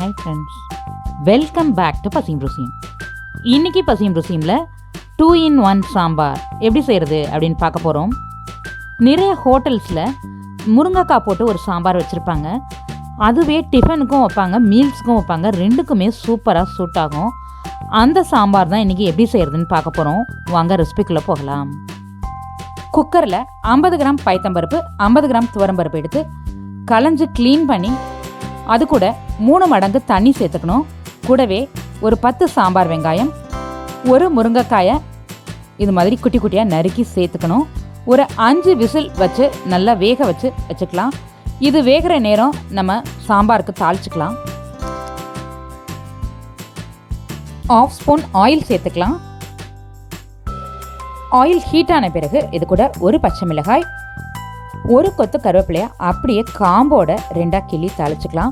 Hi friends, welcome back to பசியும் ருசியும். இன்றைக்கி பசியும் ருசியமில் 2-in-1 சாம்பார் எப்படி செய்கிறது அப்படின்னு பார்க்க போகிறோம். நிறைய ஹோட்டல்ஸில் முருங்கைக்காய் போட்டு ஒரு சாம்பார் வச்சுருப்பாங்க. அதுவே டிஃபனுக்கும் வைப்பாங்க, மீல்ஸுக்கும் வைப்பாங்க. ரெண்டுக்குமே சூப்பராக சூட் ஆகும். அந்த சாம்பார் தான் இன்றைக்கி எப்படி செய்கிறதுன்னு பார்க்க போகிறோம். வாங்க ரெசிபிக்குள்ளே போகலாம். குக்கரில் 50 கிராம் பைத்தம்பருப்பு, 50 கிராம் துவரம்பருப்பு எடுத்து களைஞ்சி க்ளீன் பண்ணி அது கூட 3 மடங்கு தண்ணி சேர்த்துக்கணும். கூடவே ஒரு 10 சாம்பார் வெங்காயம், ஒரு முருங்கைக்காயை இது மாதிரி குட்டி குட்டியாக நறுக்கி சேர்த்துக்கணும். ஒரு 5 விசில் வச்சு நல்லா வேக வச்சுக்கலாம். இது வேகிற நேரம் நம்ம சாம்பாருக்கு தாளிச்சுக்கலாம். 1/2 ஸ்பூன் ஆயில் சேர்த்துக்கலாம். ஆயில் ஹீட்டான பிறகு இது கூட ஒரு பச்சை மிளகாய், ஒரு கொத்து கருவேப்பிலையை அப்படியே காம்போட 2 கிள்ளி தாளிச்சுக்கலாம்.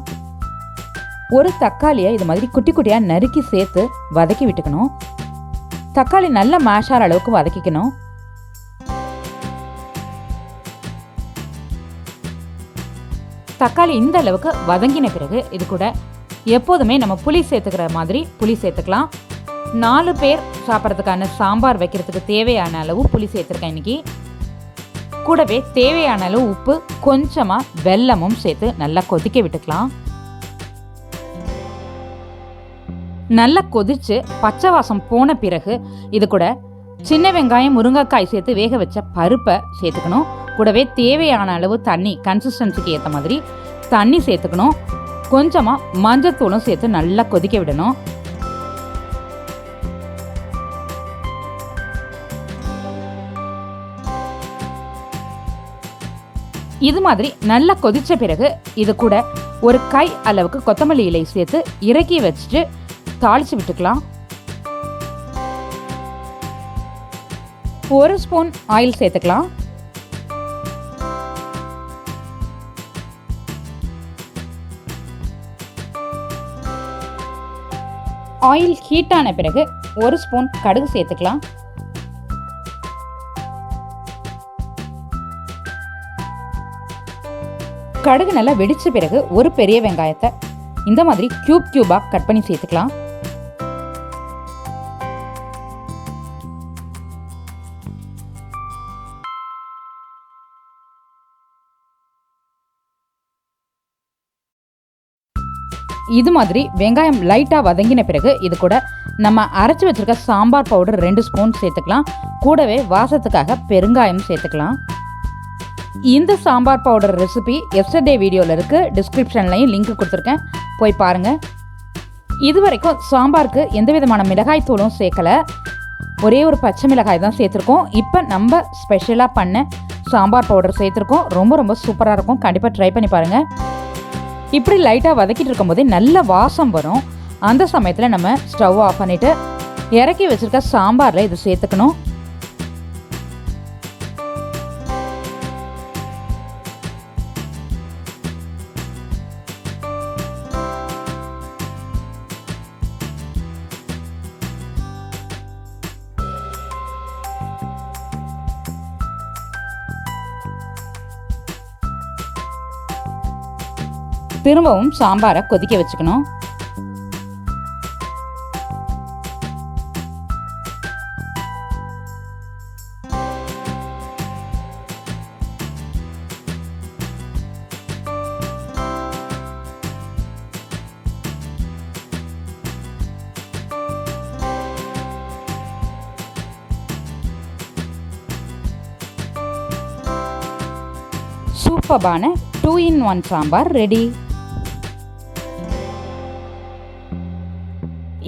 ஒரு தக்காளியை இது மாதிரி குட்டி குட்டியாக நறுக்கி சேர்த்து வதக்கி விட்டுக்கணும். தக்காளி நல்லா மேஷ் ஆகிற அளவுக்கு வதக்கிக்கணும். தக்காளி இந்த அளவுக்கு வதங்கின பிறகு இது கூட எப்போதுமே நம்ம புளி சேர்த்துக்கிற மாதிரி புளி சேர்த்துக்கலாம். 4 பேர் சாப்பிட்றதுக்கான சாம்பார் வைக்கிறதுக்கு தேவையான அளவு புளி சேர்த்துருக்கேன் இன்றைக்கி. கூடவே தேவையான அளவு உப்பு, கொஞ்சமாக வெல்லமும் சேர்த்து நல்லா கொதிக்க விட்டுக்கலாம். நல்லா கொதித்து பச்சை வாசம் போன பிறகு இது கூட சின்ன வெங்காயம், முருங்கைக்காய் சேர்த்து வேக வச்ச பருப்பை சேர்த்துக்கணும். கூடவே தேவையான அளவு தண்ணி, கன்சிஸ்டன்சிக்கு ஏற்ற மாதிரி தண்ணி சேர்த்துக்கணும். கொஞ்சமாக மஞ்சத்தூளும் சேர்த்து நல்லா கொதிக்க விடணும். இது மாதிரி நல்லா கொதிச்ச பிறகு இது கூட ஒரு கை அளவுக்கு கொத்தமல்லி இலை சேர்த்து இறக்கி வச்சுட்டு தாளிச்சு விட்டுக்கலாம். 1 ஸ்பூன் ஆயில் சேர்த்துக்கலாம். ஆயில் ஹீட்டான பிறகு 1 ஸ்பூன் கடுகு சேர்த்துக்கலாம். கடுகு நல்லா வெடிச்ச பிறகு ஒரு பெரிய வெங்காயத்தை இந்த மாதிரி கியூபாக கட் பண்ணி சேர்த்துக்கலாம். இது மாதிரி வெங்காயம் லைட்டாக வதங்கின பிறகு இது கூட நம்ம அரைச்சி வச்சிருக்க சாம்பார் பவுடர் 2 ஸ்பூன் சேர்த்துக்கலாம். கூடவே வாசத்துக்காக பெருங்காயம் சேர்த்துக்கலாம். இந்த சாம்பார் பவுடர் ரெசிபி எஸ்டர்டே வீடியோவில் இருக்குது, டிஸ்கிரிப்ஷன்லையும் லிங்க் கொடுத்துருக்கேன், போய் பாருங்கள். இது வரைக்கும் சாம்பாருக்கு எந்த விதமான மிளகாய் தூளும் சேர்க்கலை, ஒரே ஒரு பச்சை மிளகாய் தான் சேர்த்துருக்கோம். இப்போ நம்ம ஸ்பெஷலாக பண்ண சாம்பார் பவுடர் சேர்த்துருக்கோம். ரொம்ப ரொம்ப சூப்பராக இருக்கும், கண்டிப்பாக ட்ரை பண்ணி பாருங்கள். இப்படி லைட்டாக வதக்கிட்டு இருக்கும்போதே நல்ல வாசம் வரும். அந்த சமயத்தில் நம்ம ஸ்டவ் ஆஃப் பண்ணிவிட்டு இறக்கி வச்சுருக்க சாம்பாரில் இது சேர்த்துக்கணும். திரும்பவும் சாம்பாரை கொதிக்க வச்சுக்கணும். சூப்பரான 2-in-1 சாம்பார் ரெடி.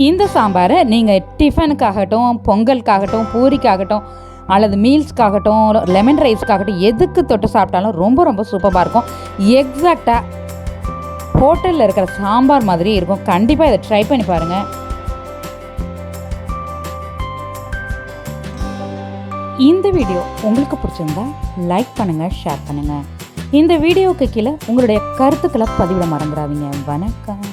இந்த சாம்பாரை நீங்கள் டிஃபனுக்காகட்டும், பொங்கலுக்காகட்டும், பூரிக்காகட்டும், அல்லது மீல்ஸ்க்காகட்டும், லெமன் ரைஸ்க்காகட்டும், எதுக்கு தொட்டு சாப்பிட்டாலும் ரொம்ப ரொம்ப சூப்பராக இருக்கும். எக்ஸாக்டாக ஹோட்டலில் இருக்கிற சாம்பார் மாதிரி இருக்கும். கண்டிப்பாக இதை ட்ரை பண்ணி பாருங்கள். இந்த வீடியோ உங்களுக்கு பிடிச்சிருந்தா லைக் பண்ணுங்கள், ஷேர் பண்ணுங்கள். இந்த வீடியோவுக்கு கீழே உங்களுடைய கருத்துக்களை பதிவிட மறந்துடாதீங்க. வணக்கம்.